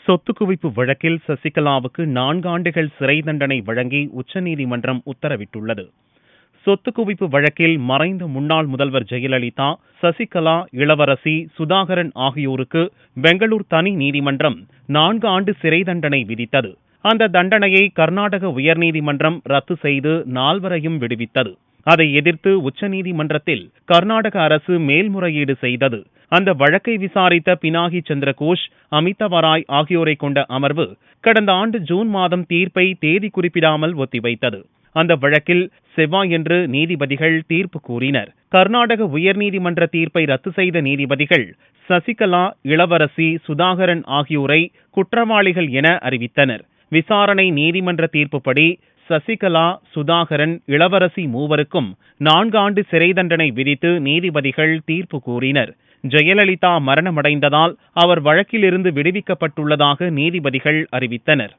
சொத்து குவிப்பு வழக்கில் சசிகலாவுக்கு 4 ஆண்டுகள் சிறை தண்டனை வழங்கி உச்சநீதிமன்றம் உத்தரவிட்டுள்ளது. சொத்து குவிப்பு வழக்கில் மறைந்த முன்னாள் முதல்வர் ஜெயலலிதா, சசிகலா, இளவரசி, சுதாகரன் ஆகியோருக்கு பெங்களூர் தனி நீதிமன்றம் 4 ஆண்டு சிறை தண்டனை விதித்தது. அந்த தண்டனையை கர்நாடக உயர்நீதிமன்றம் ரத்து செய்து 4வரையும் விடுவித்தது. அதை எதிர்த்து உச்சநீதிமன்றத்தில் கர்நாடக அரசு மேல்முறையீடு செய்தது. அந்த வழக்கை விசாரித்த பினாகி சந்திரகோஷ், அமிதா ராய் ஆகியோரை கொண்ட அமர்வு கடந்த ஆண்டு ஜூன் மாதம் தீர்ப்பை தேதி குறிப்பிடாமல் ஒத்திவைத்தது. அந்த வழக்கில் செவ்வாயன்று நீதிபதிகள் தீர்ப்பு கூறினர். கர்நாடக உயர்நீதிமன்ற தீர்ப்பை ரத்து செய்த நீதிபதிகள் சசிகலா, இளவரசி, சுதாகரன் ஆகியோரை குற்றவாளிகள் என அறிவித்தனர். விசாரணை நீதிமன்ற தீர்ப்புப்படி சசிகலா, சுதாகரன், இளவரசி மூவருக்கும் 4 ஆண்டு சிறை தண்டனை விதித்து நீதிபதிகள் தீர்ப்பு கூறினர். ஜெயலலிதா மரணமடைந்ததால் அவர் வழக்கிலிருந்து விடுவிக்கப்பட்டுள்ளதாக நீதிபதிகள் அறிவித்தனர்.